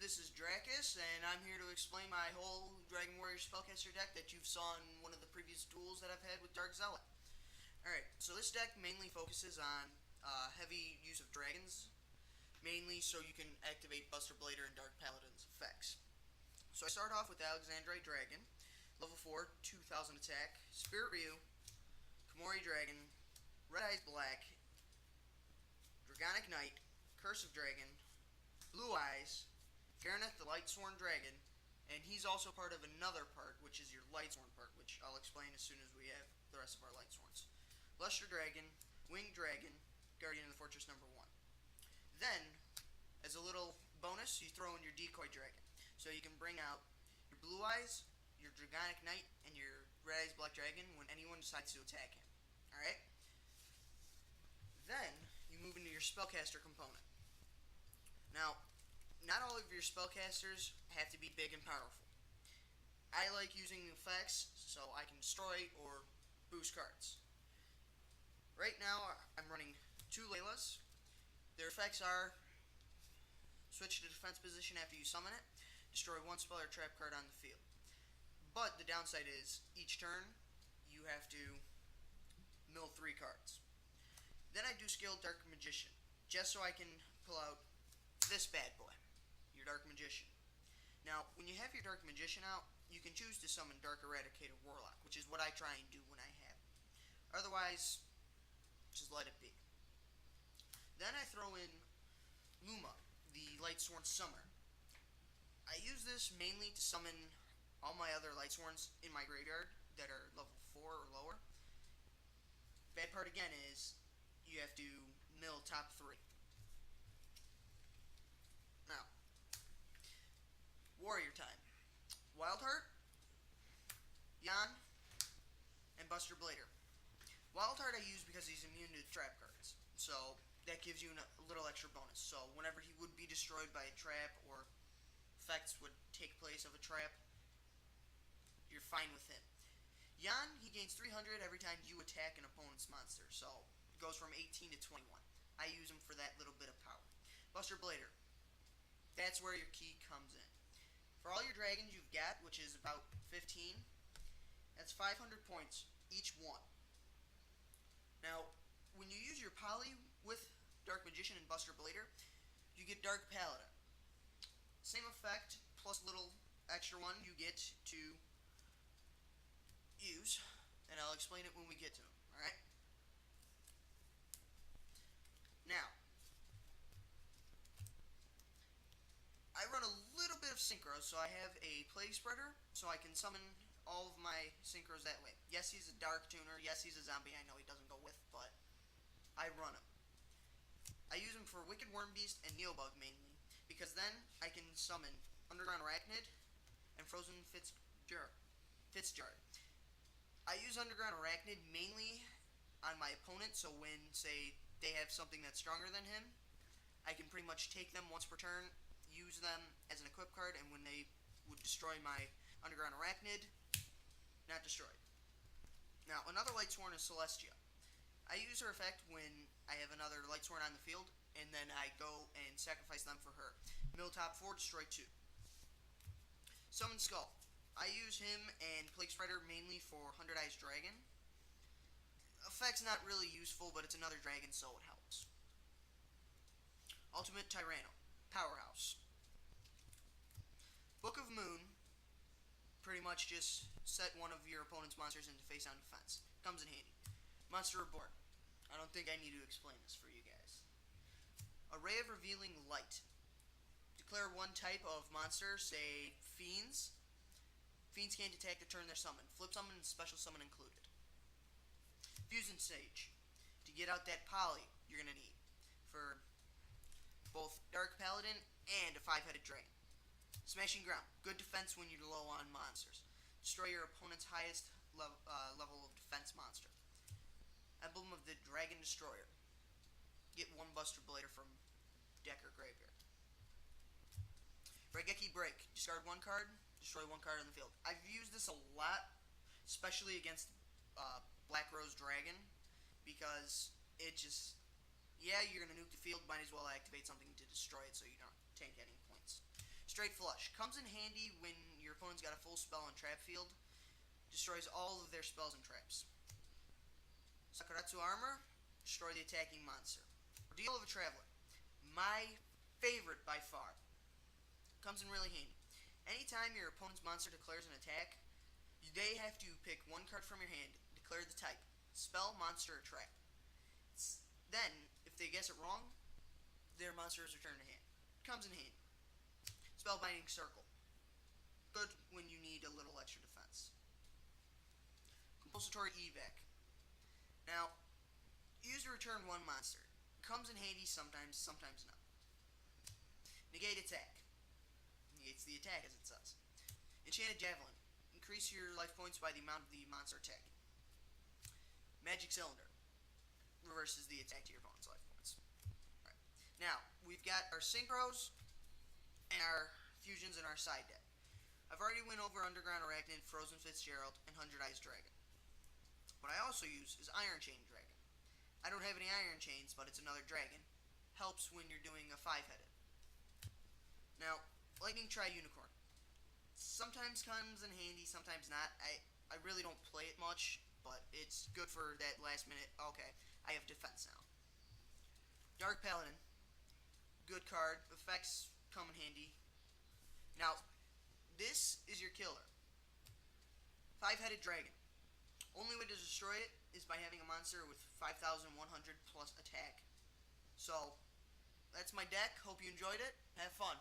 this is Drackus, and I'm here to explain my whole Dragon Warrior Spellcaster deck that you saw in one of the previous duels that I've had with Dark Zealot. Alright, so this deck mainly focuses on heavy use of dragons, mainly so you can activate Buster Blader and Dark Paladin's effects. So I start off with Alexandrite Dragon, level 4, 2000 attack, Spirit Ryu, Komori Dragon, Red Eyes Black, Dragonic Knight, Curse of Dragon, Blue Eyes, Garaneth the Lightsworn Dragon, and he's also part of another part, which is your Lightsworn part, which I'll explain as soon as we have the rest of our Lightsworns. Luster Dragon, Winged Dragon, Guardian of the Fortress number 1. Then, as a little bonus, you throw in your Decoy Dragon. So you can bring out your Blue Eyes, your Dragonic Knight, and your Red Eyes Black Dragon when anyone decides to attack him. Alright? Then, you move into your Spellcaster component. Now, not all of your spellcasters have to be big and powerful. I like using effects so I can destroy or boost cards. Right now, I'm running 2 Laylas. Their effects are switch to defense position after you summon it, destroy 1 spell or trap card on the field. But the downside is, each turn, you have to mill 3 cards. Then I do skill Dark Magician, just so I can pull out this bad boy, your Dark Magician. Now, when you have your Dark Magician out, you can choose to summon Dark Eradicator Warlock, which is what I try and do when I have it. Otherwise, just let it be. Then I throw in Luma, the Lightsworn Summoner. I use this mainly to summon all my other Lightsworns in my graveyard that are level 4 or lower. Bad part again is, you have to mill top 3. Now, Warrior time. Wildheart, Yan, and Buster Blader. Wildheart I use because he's immune to trap cards, so that gives you a little extra bonus. So whenever he would be destroyed by a trap or effects would take place of a trap, you're fine with him. Yan, he gains 300 every time you attack an opponent's monster, so it goes from 18 to 21. I use him for that little bit of power. Buster Blader. That's where your key comes in. For all your dragons you've got, which is about 15, that's 500 points each one. Now, when you use your poly with Dark Magician and Buster Blader, you get Dark Paladin. Same effect, plus a little extra one you get to use, and I'll explain it when we get to him, alright? Now, I run a little bit of synchros, so I have a Plague Spreader, so I can summon all of my synchros that way. Yes, he's a Dark Tuner. Yes, he's a zombie. I know he doesn't go with, but I run him. I use him for Wicked Wormbeast and Neobug mainly, because then I can summon Underground Arachnid and Frozen Fitzgerald. I use Underground Arachnid mainly on my opponent, so when, say, they have something that's stronger than him, I can pretty much take them once per turn, use them as an equip card, and when they would destroy my Underground Arachnid, not destroyed. Now, another Lightsworn is Celestia. I use her effect when I have another Lightsworn on the field, and then I go and sacrifice them for her. Mill top 4, destroy 2. Summon Skull. I use him and Plague Spreader mainly for 100 Eyes Dragon. Effect's not really useful, but it's another dragon, so it helps. Ultimate Tyranno. Powerhouse. Book of Moon. Pretty much just set one of your opponent's monsters into face-down defense. Comes in handy. Monster Reborn. I don't think I need to explain this for you guys. Array of Revealing Light. Declare one type of monster, say Fiends. Fiends can't attack the turn they're summoned. Flip summon and special summon included. Fusion Sage. To get out that poly you're going to need for both Dark Paladin and a 5-headed dragon. Smashing Ground. Good defense when you're low on monsters. Destroy your opponent's highest level of defense monster. Emblem of the Dragon Destroyer. Get 1 Buster Blader from deck or graveyard. Raigeki Break. Discard 1 card, destroy 1 card on the field. I've used this a lot, especially against Black Rose Dragon, because it just, yeah, you're going to nuke the field, might as well activate something to destroy it so you don't tank any points. Straight Flush. Comes in handy when your opponent's got a full spell and trap field. Destroys all of their spells and traps. Sakuratsu Armor. Destroy the attacking monster. Ordeal of a Traveler. My favorite by far. Comes in really handy. Anytime your opponent's monster declares an attack, they have to pick one card from your hand, declare the type, spell, monster, or trap. Then, if they guess it wrong, their monster is returned to hand. Comes in handy. Spellbinding Circle. Good when you need a little extra defense. Compulsory Evac. Now, use to return one monster. Comes in handy sometimes, sometimes not. Negate Attack. Negates the attack, as it says. Enchanted Javelin. Increase your life points by the amount of the monster attack. Magic Cylinder. Reverses the attack to your opponent's life points. Alright. Now, we've got our Synchros and our Fusions in our side deck. I've already went over Underground Arachnid, Frozen Fitzgerald, and 100 Eyes Dragon. What I also use is Iron Chain Dragon. I don't have any Iron Chains, but it's another dragon. Helps when you're doing a 5-headed. Now, Lightning Tri-Unicorn. Sometimes comes in handy, sometimes not. I really don't play it much, but it's good for that last minute. Okay, I have defense now. Dark Paladin. Good card. Effects come in handy. Now, this is your killer. 5-headed dragon. Only way to destroy it is by having a monster with 5,100 plus attack. So, that's my deck. Hope you enjoyed it. Have fun.